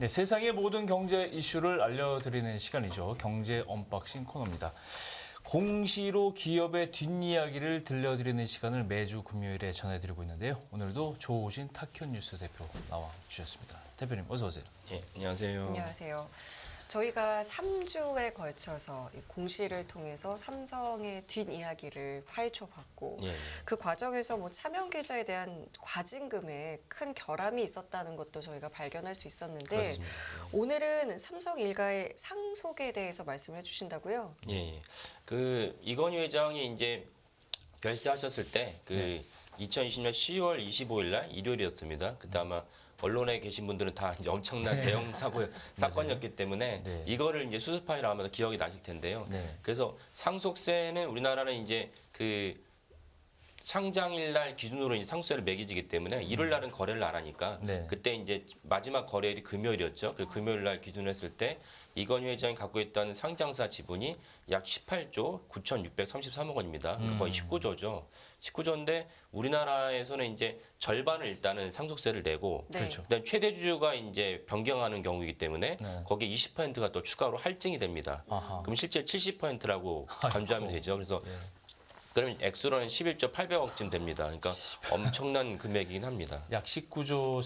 네, 세상의 모든 경제 이슈를 알려드리는 시간이죠. 경제 언박싱 코너입니다. 공시로 기업의 뒷이야기를 들려드리는 시간을 매주 금요일에 전해드리고 있는데요. 오늘도 조우신 타현뉴스 대표 나와 주셨습니다. 대표님 어서 오세요. 예, 안녕하세요. 안녕하세요. 저희가 3주에 걸쳐서 이 공시를 통해서 삼성의 뒷이야기를 파헤쳐봤고 예, 예. 그 과정에서 뭐 차명 계좌에 대한 과징금에 큰 결함이 있었다는 것도 저희가 발견할 수 있었는데 그렇습니다. 오늘은 삼성 일가의 상속에 대해서 말씀을 해주신다고요? 예, 예. 그 이건희 회장이 이제 별세하셨을 때 그 2020년 10월 25일 날 일요일이었습니다. 그때 아마 언론에 계신 분들은 다 이제 엄청난 대형 사건이었기 때문에 네. 이거를 이제 수습 파일 아마 기억이 나실 텐데요. 네. 그래서 상속세는 우리나라는 이제 그 상장일 날 기준으로 이제 상속세를 매기지기 때문에 일요일 날은 거래를 안 하니까 네. 그때 이제 마지막 거래일이 금요일이었죠. 그 금요일 날 기준으로 했을 때 이건희 회장이 갖고 있던 상장사 지분이 약 18조 9,633억 원입니다. 그러니까 거의 19조죠. 19조인데 우리나라에서는 이제 절반을 일단은 상속세를 내고 네. 그렇죠. 일단 최대 주주가 이제 변경하는 경우이기 때문에 네. 거기에 20%가 또 추가로 할증이 됩니다. 아하. 그럼 실제 70%라고 간주하면 되죠. 그래서 예. 그러면 액수로는 11조 800억쯤 됩니다. 그러니까 엄청난 금액이긴 합니다. 약 19조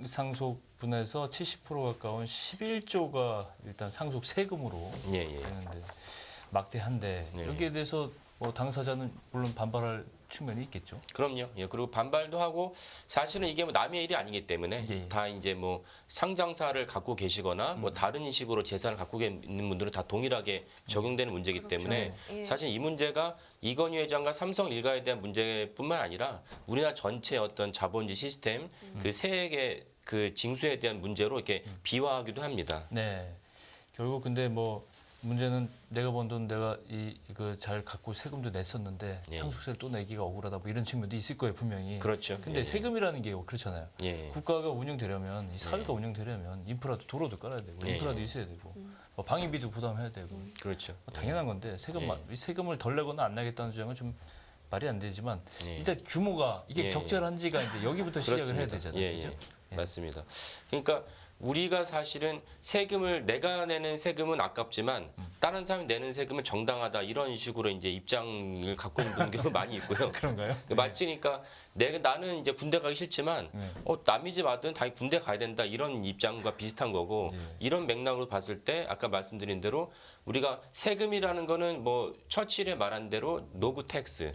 상속분에서 70% 가까운 11조가 일단 상속 세금으로 예, 예. 되는데 막대한데 네. 여기에 대해서 뭐 당사자는 물론 반발할 측면이 있겠죠. 그럼요. 예, 그리고 반발도 하고 사실은 이게 뭐 남의 일이 아니기 때문에 예. 다 이제 뭐 상장사를 갖고 계시거나 뭐 다른 식으로 재산을 갖고 있는 분들은 다 동일하게 적용되는 문제이기 때문에 예. 사실 이 문제가 이건희 회장과 삼성 일가에 대한 문제뿐만 아니라 우리나라 전체 어떤 자본주의 시스템 그 세액의 그 징수에 대한 문제로 이렇게 비화하기도 합니다. 네. 결국 근데 뭐 문제는 내가 번 돈 내가 이거 잘 갖고 세금도 냈었는데 예. 상속세를 또 내기가 억울하다 뭐 이런 측면도 있을 거예요 분명히. 그렇죠. 근데 예, 예. 세금이라는 게 그렇잖아요. 예. 국가가 운영되려면 이 사회가 운영되려면 인프라도 도로도 깔아야 되고 예, 인프라도 예. 있어야 되고 뭐 방위비도 부담해야 되고 그렇죠. 뭐 당연한 건데 예. 세금을 덜 내거나 안 내겠다는 주장은 좀 말이 안 되지만 예. 일단 규모가 이게 예. 적절한지가 이제 여기부터 시작을 해야 그렇습니다. 되잖아요. 예, 그죠? 예. 맞습니다. 그러니까 우리가 사실은 세금을 내가 내는 세금은 아깝지만 다른 사람이 내는 세금은 정당하다 이런 식으로 이제 입장을 갖고 있는 분들도 많이 있고요. 그런가요? 마치 그러니까 나는 이제 군대 가기 싫지만 네. 남이 집 아들은 당연히 군대 가야 된다 이런 입장과 비슷한 거고 네. 이런 맥락으로 봤을 때 아까 말씀드린 대로 우리가 세금이라는 거는 뭐 처칠에 말한 대로 노구 텍스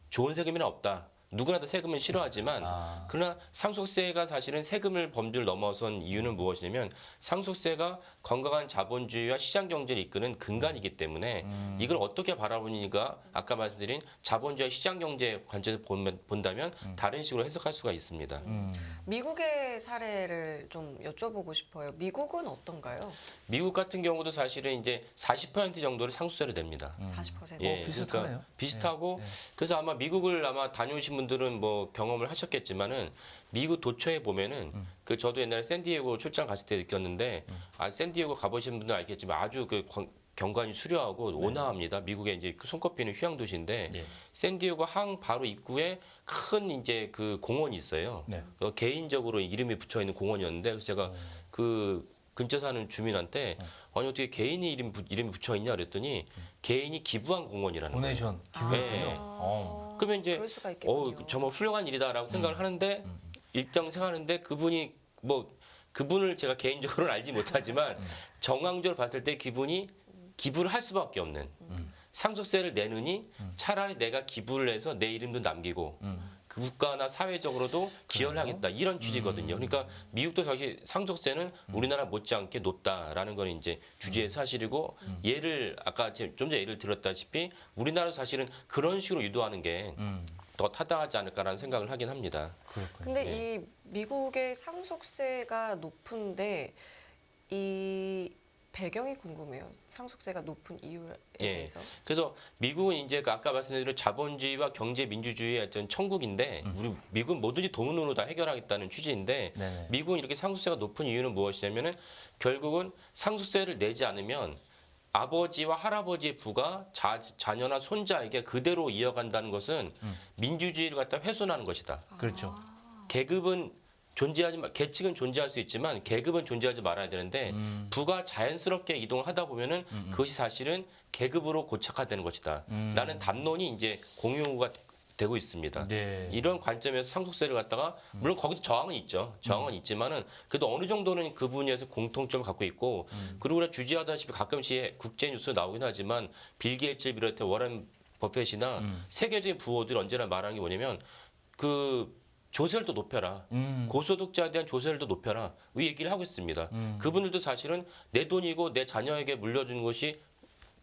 좋은 세금이는 없다. 누구나 다 세금은 싫어하지만 아. 그러나 상속세가 사실은 세금을 범주를 넘어선 이유는 무엇이냐면 상속세가 건강한 자본주의와 시장 경제를 이끄는 근간이기 때문에 이걸 어떻게 바라보니까 아까 말씀드린 자본주의와 시장 경제 관점에서 본다면 다른 식으로 해석할 수가 있습니다. 미국의 사례를 좀 여쭤보고 싶어요. 미국은 어떤가요? 미국 같은 경우도 사실은 이제 40% 정도를 상속세를 냅니다. 40%. 비슷하네요. 그러니까 비슷하고 네, 네. 그래서 아마 미국을 아마 다녀오신 분들은 뭐 경험을 하셨겠지만은 미국 도처에 보면은 그 저도 옛날에 샌디에고 출장 갔을 때 느꼈는데 샌디에고 가보신 분들 알겠지만 아주 그 경관이 수려하고 온화합니다. 미국의 이제 그 손꼽히는 휴양 도시인데 예. 샌디에고 항 바로 입구에 큰 이제 그 공원이 있어요. 네. 개인적으로 이름이 붙여 있는 공원이었는데 그래서 제가 그 근처 사는 주민한테 아니 어떻게 개인이 이름이 붙여 있냐 그랬더니 개인이 기부한 공원이라는 거예요. 도네이션 기부했군요. 네. 그러면 이제 그럴 수가 있겠군요. 정말 훌륭한 일이다라고 생각을 하는데 일정 생각하는데 그분이 뭐 그분을 제가 개인적으로는 알지 못하지만 정황적으로 봤을 때 기분이 기부를 할 수밖에 없는 상속세를 내느니 차라리 내가 기부를 해서 내 이름도 남기고 그 국가나 사회적으로도 기여를 하겠다 이런 취지거든요. 그러니까 미국도 사실 상속세는 우리나라 못지않게 높다라는 건 이제 주지의 사실이고 예를 아까 좀 전에 예를 들었다시피 우리나라도 사실은 그런 식으로 유도하는 게 더 타당하지 않을까라는 생각을 하긴 합니다. 그렇군요. 근데 이 미국의 상속세가 높은데 이 배경이 궁금해요. 상속세가 높은 이유에 예. 대해서. 그래서 미국은 이제 그 아까 말씀드린 자본주의와 경제 민주주의의 어떤 천국인데 우리 미국은 뭐든지 돈으로 다 해결하겠다는 취지인데 네네. 미국은 이렇게 상속세가 높은 이유는 무엇이냐면은 결국은 상속세를 내지 않으면 아버지와 할아버지의 부가 자녀나 손자에게 그대로 이어간다는 것은 민주주의를 갖다 훼손하는 것이다. 그렇죠. 계급은 계층은 존재할 수 있지만 계급은 존재하지 말아야 되는데 부가 자연스럽게 이동하다 보면은 그것이 사실은 계급으로 고착화되는 것이다. 라는 담론이 이제 공유가 되고 있습니다. 네. 이런 관점에서 상속세를 갖다가 물론 거기도 저항은 있죠. 저항은 있지만은 그래도 어느 정도는 그 분야에서 공통점을 갖고 있고 그리고 우리가 주지하다시피 가끔씩 국제 뉴스 나오긴 하지만 빌 게이츠를 비롯해 워런 버핏이나 세계적인 부호들이 언제나 말하는 게 뭐냐면 그 조세를 더 높여라. 고소득자에 대한 조세를 더 높여라. 이 얘기를 하고 있습니다. 그분들도 사실은 내 돈이고 내 자녀에게 물려주는 것이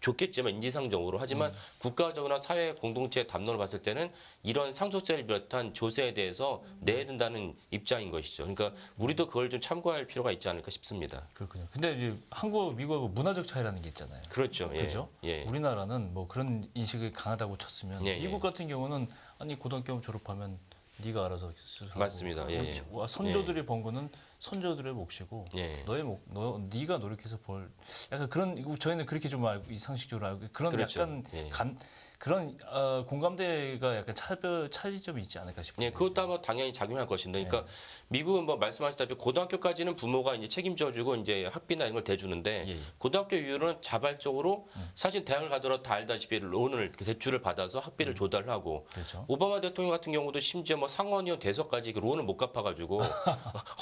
좋겠지만 인지상정으로 하지만 국가적으로나 사회 공동체의 담론을 봤을 때는 이런 상속세를 비롯한 조세에 대해서 내야 된다는 입장인 것이죠. 그러니까 우리도 그걸 좀 참고할 필요가 있지 않을까 싶습니다. 그렇군요. 근데 이제 한국, 미국하고 문화적 차이라는 게 있잖아요. 그렇죠. 예. 그죠? 예. 우리나라는 뭐 그런 인식이 강하다고 쳤으면 예, 예. 미국 같은 경우는 아니 고등학교 졸업하면 네가 알아서 스스로 맞습니다. 예, 예. 와, 선조들이 번 거는 선조들의 몫이고 예. 네가 노력해서 벌 약간 그런 저희는 그렇게 좀 알고 이 상식적으로 알고 그런 그렇죠. 약간 예. 그런 공감대가 약간 차이점이 있지 않을까 싶어요. 예, 그것도 아마 당연히 작용할 것인데, 그러니까 미국은 뭐 말씀하셨다시피 고등학교까지는 부모가 이제 책임져주고 이제 학비나 이런 걸 대주는데 예. 고등학교 이후로는 자발적으로 사실 대학을 가더라도 다 알다시피 론을 대출을 받아서 학비를 조달하고 그렇죠. 오바마 대통령 같은 경우도 심지어 뭐 상원의원 돼서까지 그 론을 못 갚아가지고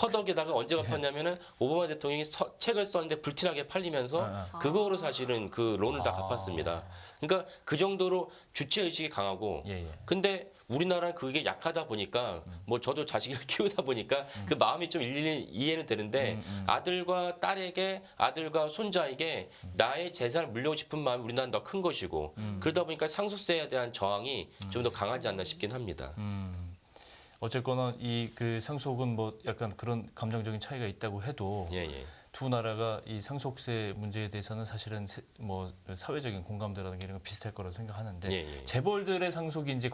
허덕에다가 언제 갚았냐면은 오바마 대통령이 책을 썼는데 불티나게 팔리면서 그거로 사실은 그 론을 다 갚았습니다. 그러니까 그 정도로 주체 의식이 강하고 예, 예. 근데 우리나라는 그게 약하다 보니까 뭐 저도 자식을 키우다 보니까 그 마음이 좀 일일이 이해는 되는데 아들과 딸에게 아들과 손자에게 나의 재산을 물려고 싶은 마음이 우리나라는 더 큰 것이고 그러다 보니까 상속세에 대한 저항이 좀 더 강하지 않나 싶긴 합니다. 어쨌거나 이 그 상속은 뭐 약간 그런 감정적인 차이가 있다고 해도 예, 예. 두 나라가 이 상속세 문제에 대해서는 사실은 뭐 사회적인 공감대라는 게 이런 거 비슷할 거라고 생각하는데 예, 예. 재벌들의 상속이 이제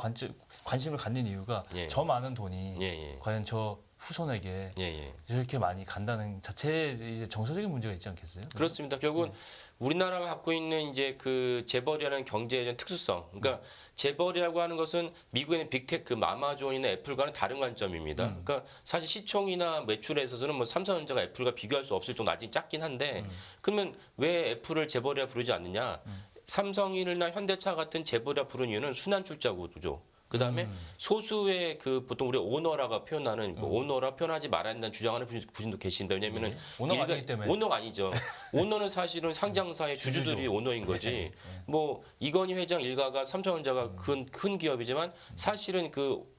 관심을 갖는 이유가 예. 저 많은 돈이 예, 예. 과연 저 후손에게 예, 예. 이렇게 많이 간다는 자체에 이제 정서적인 문제가 있지 않겠어요? 그렇습니다. 결국은 우리나라가 갖고 있는 이제 그 재벌이라는 경제의 특수성. 그러니까 재벌이라고 하는 것은 미국에는 빅테크, 아마존이나 애플과는 다른 관점입니다. 그러니까 사실 시총이나 매출에 있어서는 뭐 삼성전자가 애플과 비교할 수 없을 정도 아직 작긴 한데 그러면 왜 애플을 재벌이라 부르지 않느냐? 삼성이나 현대차 같은 재벌이라 부르는 이유는 순환 출자 구조죠. 그다음에 소수의 그 보통 우리 오너라가 표현하는 오너라 표현하지 말아야 된다는 주장하는 분도 계신데 왜냐면은 오너가 아니기 때문에. 오너가 아니죠. 오너는 사실은 상장사의 주주들이 오너인 거지. 뭐 이건희 회장 일가가 삼성전자가 큰 기업이지만 사실은 그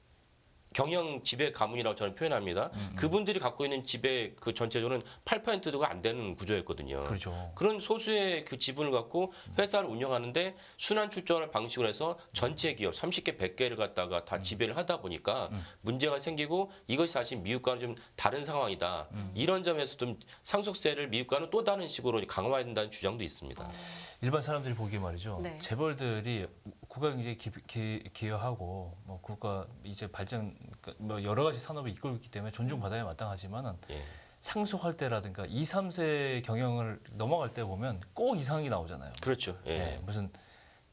경영 지배 가문이라고 저는 표현합니다. 그분들이 갖고 있는 지배 그 전체적으로는 8%가 안 되는 구조였거든요. 그렇죠. 그런 소수의 그 지분을 갖고 회사를 운영하는데 순환 출자를 방식으로 해서 전체 기업 30개, 100개를 갖다가 다 지배를 하다 보니까 문제가 생기고 이것이 사실 미국과는 좀 다른 상황이다. 이런 점에서 좀 상속세를 미국과는 또 다른 식으로 강화해야 된다는 주장도 있습니다. 일반 사람들이 보기에 말이죠. 네. 재벌들이 국가 경제에 기여하고 뭐 국가 이제 발전 뭐 여러 가지 산업을 이끌고 있기 때문에 존중받아야 마땅하지만은 예. 상속할 때라든가 2, 3세 경영을 넘어갈 때 보면 꼭 이상한 게 나오잖아요. 그렇죠. 예. 네, 무슨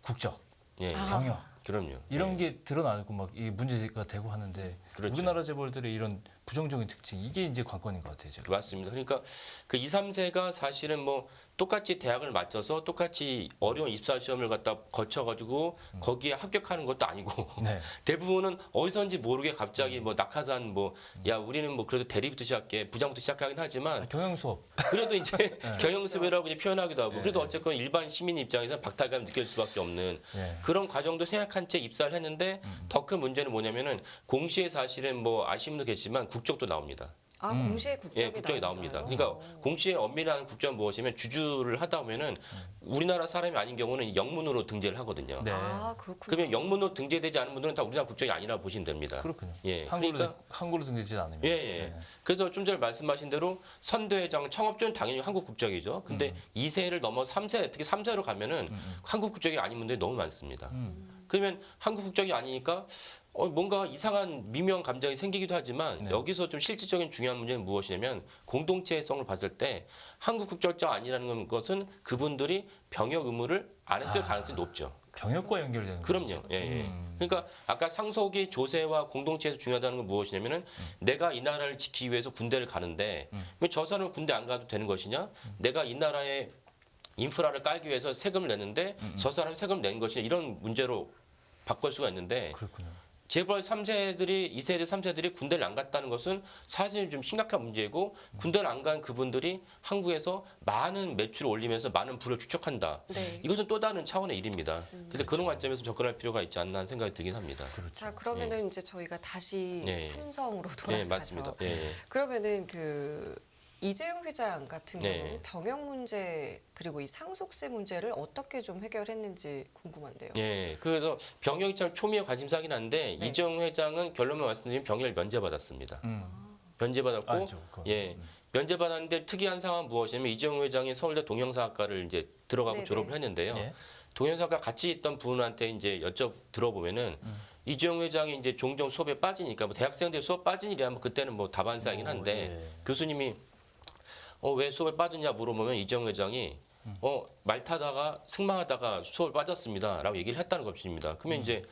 국적, 예. 경영 그럼요. 이런 예. 게 드러나고 막 이 문제가 되고 하는데 그렇죠. 우리나라 재벌들의 이런 부정적인 특징 이게 이제 관건인 것 같아요. 제가. 맞습니다. 그러니까 그 2, 3세가 사실은 뭐 똑같이 대학을 맞춰서 똑같이 어려운 입사 시험을 갖다 거쳐가지고 거기에 합격하는 것도 아니고 네. 대부분은 어디선지 모르게 갑자기 뭐 낙하산 뭐 야 우리는 뭐 그래도 대리부터 시작해 부장부터 시작하긴 하지만 경영 수업. 그래도 이제 경영수배라고 이제 표현하기도 하고 그래도 어쨌건 일반 시민 입장에서 박탈감을 느낄 수밖에 없는 네. 그런 과정도 생각한 채 입사를 했는데 더 큰 문제는 뭐냐면은 공시에 사실은 뭐 아시는 분도 계시지만 국적도 나옵니다. 아, 공시에 국적이, 예, 국적이 나옵니다. 그러니까 공시에 엄밀한 국적은 무엇이면 주주를 하다 보면은 우리나라 사람이 아닌 경우는 영문으로 등재를 하거든요. 네. 아, 그렇군요. 그러면 영문으로 등재되지 않은 분들은 다 우리나라 국적이 아니라 보시면 됩니다. 그렇군요. 예, 한글로 등재되지 않으면. 예, 예. 그래서 좀 전에 말씀하신 대로 선대회장, 청업주는 당연히 한국 국적이죠. 근데 2세를 넘어 3세, 특히 3세로 가면은 한국 국적이 아닌 분들이 너무 많습니다. 그러면 한국 국적이 아니니까 뭔가 이상한 미묘한 감정이 생기기도 하지만 네. 여기서 좀 실질적인 중요한 문제는 무엇이냐면 공동체성을 봤을 때 한국 국적자 아니라는 것은 그분들이 병역 의무를 안 했을 가능성이 높죠. 병역과 연결되는 그럼요. 거죠. 예, 예. 그러니까 아까 상속이 조세와 공동체에서 중요하다는 건 무엇이냐면은 내가 이 나라를 지키기 위해서 군대를 가는데 왜 저 사람은 군대 안 가도 되는 것이냐? 내가 이 나라에 인프라를 깔기 위해서 세금을 내는데 저 사람이 세금을 낸 것이냐? 이런 문제로 바꿀 수가 있는데 그렇군요. 재벌 3세들이 2세대, 3세들이 군대를 안 갔다는 것은 사실 좀 심각한 문제이고 군대를 안 간 그분들이 한국에서 많은 매출을 올리면서 많은 부를 축적한다. 네. 이것은 또 다른 차원의 일입니다. 그래서 그런 관점에서 접근할 필요가 있지 않나 하는 생각이 들긴 합니다. 자, 그러면은 이제 저희가 다시 예. 삼성으로 네, 돌아가서 맞습니다. 예, 예. 그러면은 그 이재용 회장 같은 네. 경우는 병역 문제 그리고 이 상속세 문제를 어떻게 좀 해결했는지 궁금한데요. 예, 그래서 병역이 참 초미의 관심사긴 한데 네. 이재용 회장은 결론만 말씀드리면 병역을 면제받았습니다. 면제받았고, 알죠, 그거. 예, 면제받았는데 특이한 상황은 무엇이냐면 이재용 회장이 서울대 동영상학과를 이제 들어가고 네네. 졸업을 했는데요. 예. 동영상학과 같이 있던 분한테 이제 들어보면은 이재용 회장이 이제 종종 수업에 빠지니까 뭐 대학생들 수업 빠진 일이라면 그때는 뭐 다반사이긴 한데 예. 교수님이 왜 수업에 빠졌냐 물어보면 이재용 회장이 말 타다가 승마하다가 수업을 빠졌습니다라고 얘기를 했다는 것입니다. 그러면 이제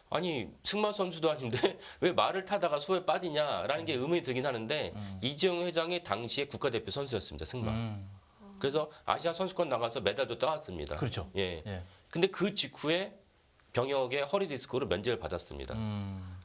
아니 승마 선수도 아닌데 왜 말을 타다가 수업에 빠지냐라는 게 의문이 들긴 하는데 이재용 회장이 당시에 국가대표 선수였습니다. 승마. 그래서 아시아 선수권 나가서 메달도 따왔습니다. 그렇죠. 예. 예. 근데 그 직후에 병역의 허리 디스크로 면제를 받았습니다.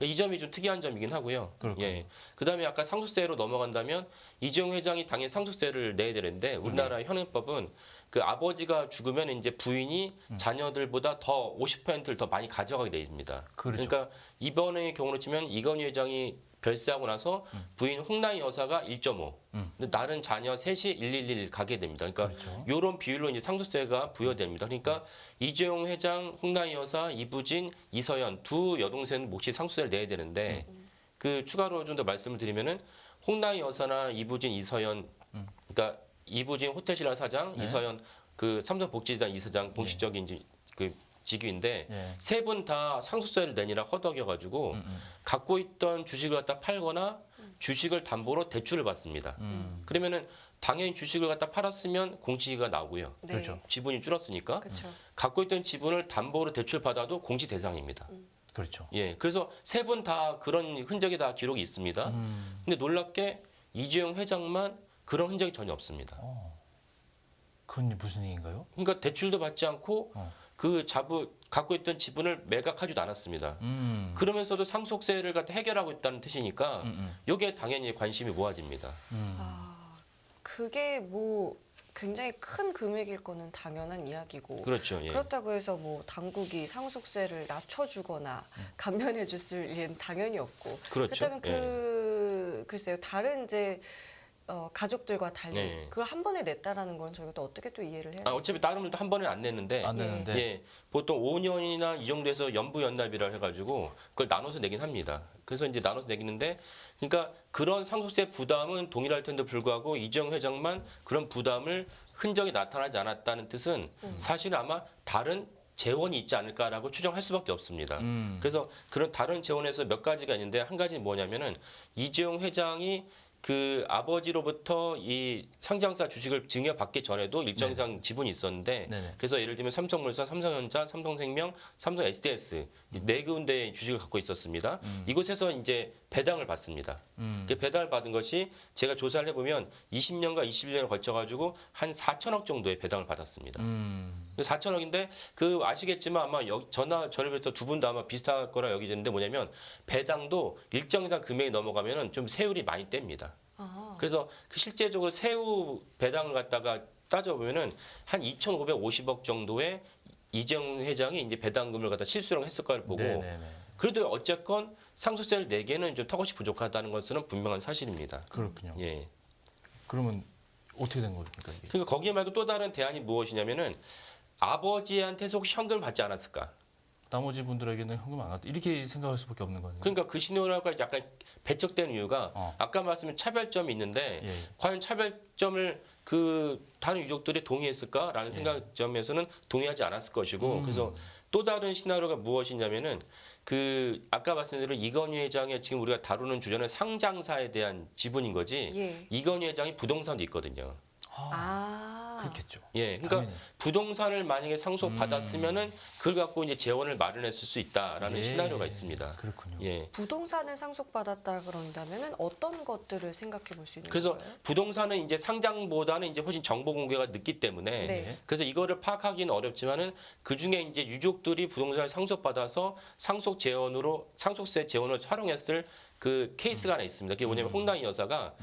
이 점이 좀 특이한 점이긴 하고요. 그렇군요. 예. 그다음에 아까 상속세로 넘어간다면 이재용 회장이 당연히 상속세를 내야 되는데 우리나라 현행법은 그 아버지가 죽으면 이제 부인이 자녀들보다 더 50%를 더 많이 가져가게 돼 있습니다. 그렇죠. 그러니까 이번의 경우로 치면 이건희 회장이 별세하고 나서 부인 홍나희 여사가 1.5, 근데 다른 자녀 셋이 111 가게 됩니다. 그러니까 그렇죠. 이런 비율로 이제 상속세가 부여됩니다. 그러니까 이재용 회장, 홍나희 여사, 이부진, 이서연 두 여동생은 몫이 상속세를 내야 되는데 그 추가로 좀 더 말씀을 드리면은 홍나희 여사나 이부진, 이서연, 그러니까 이부진 호텔신라 사장, 네. 이서연 그 삼성복지재단 이사장 공식적인 이제 그 직위인데 예. 세 분 다 상속세를 내니라 허덕여가지고 갖고 있던 주식을 갖다 팔거나 주식을 담보로 대출을 받습니다. 그러면은 당연히 주식을 갖다 팔았으면 공시가 나오고요. 네. 그렇죠. 지분이 줄었으니까 그렇죠. 갖고 있던 지분을 담보로 대출 받아도 공시 대상입니다. 그렇죠. 예, 그래서 세 분 다 그런 흔적이 다 기록이 있습니다. 근데 놀랍게 이재용 회장만 그런 흔적이 전혀 없습니다. 그건 무슨 얘기인가요? 그러니까 대출도 받지 않고 그 갖고 있던 지분을 매각하지도 않았습니다. 그러면서도 상속세를 갖다 해결하고 있다는 뜻이니까 여기에 당연히 관심이 모아집니다. 아, 그게 뭐 굉장히 큰 금액일 거는 당연한 이야기고 그렇죠. 예. 그렇다고 해서 뭐 당국이 상속세를 낮춰주거나 감면해 줬을 일은 당연히 없고 그렇죠. 그렇다면 글쎄요 다른 이제 가족들과 달리 네. 그걸 한 번에 냈다라는 건 저희가 또 어떻게 또 이해를 해야 되죠? 어차피 다른 분도 한 번에 안 냈는데 안 되는데. 예, 보통 5년이나 이 정도에서 연부연납이라 해가지고 그걸 나눠서 내긴 합니다. 그래서 이제 나눠서 내기는데, 그러니까 그런 상속세 부담은 동일할 텐데 불구하고 이재용 회장만 그런 부담을 흔적이 나타나지 않았다는 뜻은 사실은 아마 다른 재원이 있지 않을까라고 추정할 수밖에 없습니다. 그래서 그런 다른 재원에서 몇 가지가 있는데 한 가지는 뭐냐면은 이재용 회장이 그 아버지로부터 이 상장사 주식을 증여받기 전에도 일정 이상 지분이 있었는데 네네. 그래서 예를 들면 삼성물산, 삼성전자, 삼성생명, 삼성 SDS 네 군데의 주식을 갖고 있었습니다. 이곳에서 이제 배당을 받습니다. 그 배당을 받은 것이 제가 조사를 해보면 20년과 21년을 걸쳐가지고 한 4천억 정도의 배당을 받았습니다. 4천억인데 그 아시겠지만 아마 저나 저를 비롯해 두 분도 아마 비슷할 거라 여기는데 뭐냐면 배당도 일정 이상 금액이 넘어가면은 좀 세율이 많이 뗍니다. 아, 그래서 그 실제적으로 세후 배당을 갖다가 따져보면은 한 2,550억 정도의 이재용 회장이 이제 배당금을 갖다 실수령 했을 거를 보고 네네네. 그래도 어쨌건 상속세를 내기에는 좀 턱없이 부족하다는 것은 분명한 사실입니다. 그렇군요. 예. 그러면 어떻게 된 겁니까 이게? 그러니까 거기에 말고 또 다른 대안이 무엇이냐면은 아버지한테서 혹시 현금을 받지 않았을까? 나머지 분들에게는 현금 안 왔다. 이렇게 생각할 수밖에 없는 거네요. 그러니까 그 시나리오가 약간 배척되는 이유가 아까 말씀드린 차별점이 있는데 예. 과연 차별점을 그 다른 유족들이 동의했을까라는 생각점에서는 동의하지 않았을 것이고 그래서 또 다른 시나리오가 무엇이냐면은 그 아까 말씀드린 대로 이건희 회장의 지금 우리가 다루는 주제는 상장사에 대한 지분인 거지 예. 이건희 회장이 부동산도 있거든요. 그렇겠죠. 예, 그러니까 당연히. 부동산을 만약에 상속 받았으면은 그걸 갖고 이제 재원을 마련했을 수 있다라는 예. 시나리오가 있습니다. 그렇군요. 예. 부동산을 상속받았다 그런다면 어떤 것들을 생각해 볼 수 있는 그래서 거예요? 부동산은 이제 상장보다는 이제 훨씬 정보 공개가 늦기 때문에 네. 그래서 이거를 파악하기는 어렵지만은 그 중에 이제 유족들이 부동산을 상속받아서 상속 재원으로 상속세 재원을 활용했을 그 케이스가 하나 있습니다. 그게 뭐냐면 홍당희 여사가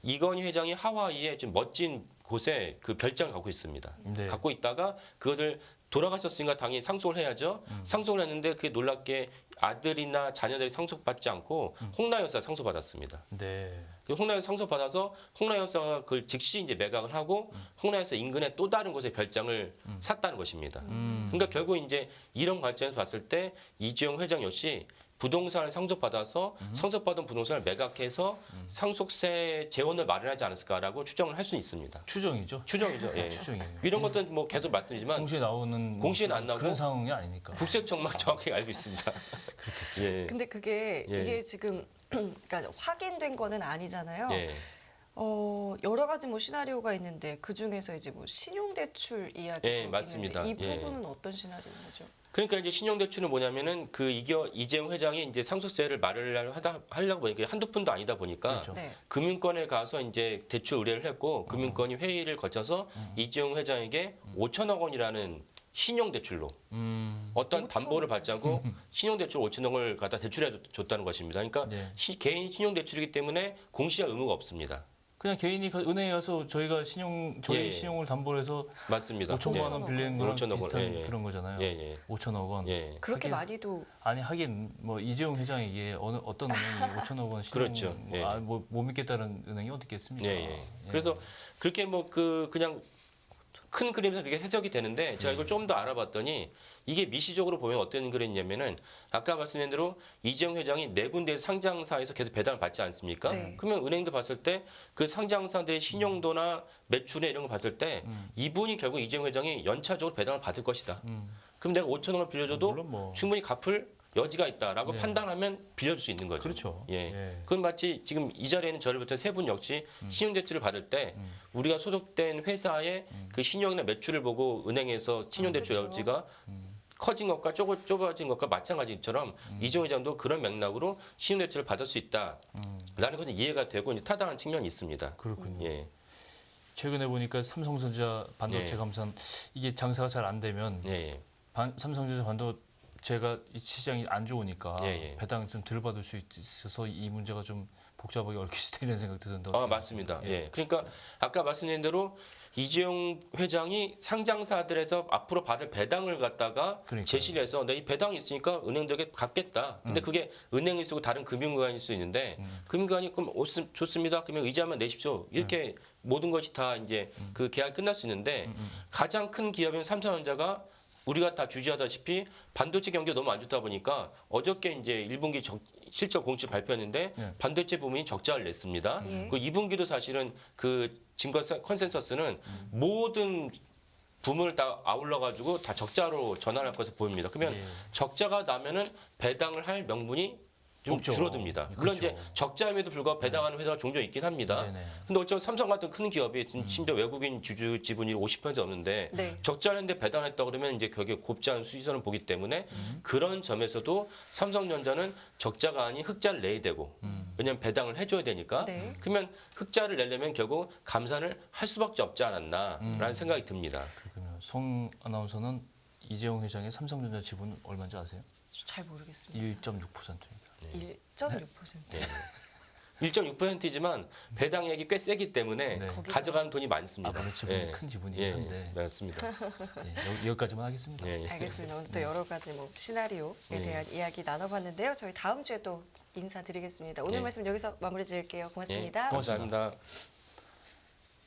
이건희 회장이 하와이에 좀 멋진 곳에 그 별장을 갖고 있습니다. 네. 갖고 있다가 그것을 돌아가셨으니까 당연히 상속을 해야죠. 상속을 했는데 그게 놀랍게 아들이나 자녀들이 상속받지 않고 홍당희 여사가 상속받았습니다. 네. 그 홍당희 상속받아서 홍당희 여사가 그걸 즉시 이제 매각을 하고 홍당희 여사 인근에 또 다른 곳에 별장을 샀다는 것입니다. 그러니까 결국 이제 이런 관점에서 봤을 때 이재용 회장 역시 부동산을 상속받아서 상속받은 부동산을 매각해서 상속세 재원을 마련하지 않았을까라고 추정을 할 수 있습니다. 추정이죠. 추정이죠. 예. 추정이에요. 이런 것들은 뭐 계속 말씀드리지만 공시에 나오는 공시에는 안 나오고 그런 상황이 아니니까. 국세청만 정확히 알고 있습니다. 예. 근데 그게 예. 이게 지금 그러니까 확인된 거는 아니잖아요. 예. 여러 가지 뭐 시나리오가 있는데 그 중에서 이제 뭐 신용대출 이야기가 예, 맞습니다. 있는데 이 예. 부분은 어떤 시나리오인 거죠? 그러니까 이제 신용대출은 뭐냐면은 그 이재용 회장이 이제 상속세를 하려고 보니까 한두 푼도 아니다 보니까 그렇죠. 네. 금융권에 가서 이제 대출 의뢰를 했고 금융권이 회의를 거쳐서 이재용 회장에게 5천억 원이라는 신용대출로 어떤 5천억? 담보를 받지 않고 신용대출 5천억을 갖다 대출해 줬다는 것입니다. 그러니까 네. 개인 신용대출이기 때문에 공시할 의무가 없습니다. 그냥 개인이 은행에 가서 저희가 저희 예. 신용을 담보로 해서 맞습니다. 5천만 원 빌리는 거랑 5천억 원. 비슷한 예, 예. 그런 거잖아요. 예, 예. 5천억 원. 예. 그렇게 하긴- 많이도 아니 하긴 뭐 이재용 회장에게 어떤 은행이 5천억 원 신용 그렇죠. 예. 못 믿겠다는 은행이 어디 있겠습니까? 예, 예. 그래서 그렇게 뭐 그냥 큰 그림에서 그게 해석이 되는데 제가 이걸 좀 더 알아봤더니 이게 미시적으로 보면 어떤 그림이냐면은 아까 말씀드린 대로 이재용 회장이 네 군데의 상장사에서 계속 배당을 받지 않습니까? 네. 그러면 은행도 봤을 때 그 상장사들의 신용도나 매출에 이런 거 봤을 때 이분이 결국 이재용 회장이 연차적으로 배당을 받을 것이다. 그럼 내가 5천억을 빌려줘도 물론 뭐 충분히 갚을 여지가 있다라고 네. 판단하면 빌려줄 수 있는 거죠. 그렇죠. 예. 예. 그건 마치 지금 이 자리에 있는 저를 비롯한 세 분 역시 신용대출을 받을 때 우리가 소속된 회사의 그 신용이나 매출을 보고 은행에서 신용대출 그렇죠. 여지가 커진 것과 좁아진 것과 마찬가지처럼 이재용 회장도 그런 맥락으로 신용대출을 받을 수 있다라는 것은 이해가 되고 이제 타당한 측면이 있습니다. 그렇군요. 예. 최근에 보니까 삼성전자 반도체 예. 감산 이게 장사가 잘 안 되면 예. 예. 삼성전자 반도체가 이 시장이 안 좋으니까 예, 예. 배당 좀 덜 받을 수 있어서 이 문제가 좀 복잡하게 얽힐 수도 있는 생각 드는데 아, 맞습니다. 예. 그러니까 아까 말씀드린 대로 이재용 회장이 상장사들에서 앞으로 받을 배당을 갖다가 그러니까요. 제시를 해서 내 이 배당이 있으니까 은행들에게 갚겠다. 근데 그게 은행일 수고 다른 금융기관일 수 있는데 금융기관이 그럼 좋습니다. 그러면 의자만 내십시오. 이렇게 모든 것이 다 이제 그 계약이 끝날 수 있는데 가장 큰 기업인 삼성전자가 우리가 다 주지하다시피 반도체 경기가 너무 안 좋다 보니까 어저께 이제 1분기 실적 공시 발표했는데 네. 반도체 부문이 적자를 냈습니다. 예. 그 2분기도 사실은 그 증거 컨센서스는 모든 부문을 다 아울러 가지고 다 적자로 전환할 것으로 보입니다. 그러면 예. 적자가 나면은 배당을 할 명분이 좀 없죠. 줄어듭니다. 그렇죠. 물론 이제 적자임에도 불구하고 배당하는 회사가 종종 있긴 합니다. 네네. 근데 어쩌면 삼성 같은 큰 기업이 심지어 외국인 주주 지분이 50% 넘는데 네. 적자는데 배당했다 그러면 이제 거기에 곱지 않은 수익선을 보기 때문에 그런 점에서도 삼성전자는 적자가 아닌 흑자를 내야 되고 왜냐하면 배당을 해줘야 되니까 네. 그러면 흑자를 내려면 결국 감산을 할 수밖에 없지 않았나라는 생각이 듭니다. 그렇군요. 송 아나운서는 이재용 회장의 삼성전자 지분 얼마인지 아세요? 잘 모르겠습니다. 1.6%입니다. 1.6%. 네. 1.6%이지만 배당액이 꽤 세기 때문에 네. 가져가는 돈이 많습니다. 아무래도 지분이 큰 지분이긴 예, 한데. 맞습니다. 여기까지만 하겠습니다. 예, 예. 알겠습니다. 오늘 또 여러 가지 뭐 시나리오에 예. 대한 이야기 나눠봤는데요. 저희 다음 주에 또 인사드리겠습니다. 오늘 예. 말씀 여기서 마무리 지을게요. 고맙습니다. 예, 감사합니다.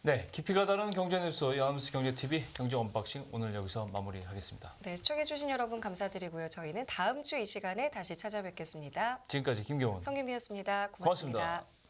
네, 깊이가 다른 경제 뉴스 연합뉴스 경제TV 경제 언박싱 오늘 여기서 마무리하겠습니다. 네, 시청해주신 여러분 감사드리고요. 저희는 다음 주 이 시간에 다시 찾아뵙겠습니다. 지금까지 김경원 성김이었습니다. 고맙습니다. 고맙습니다.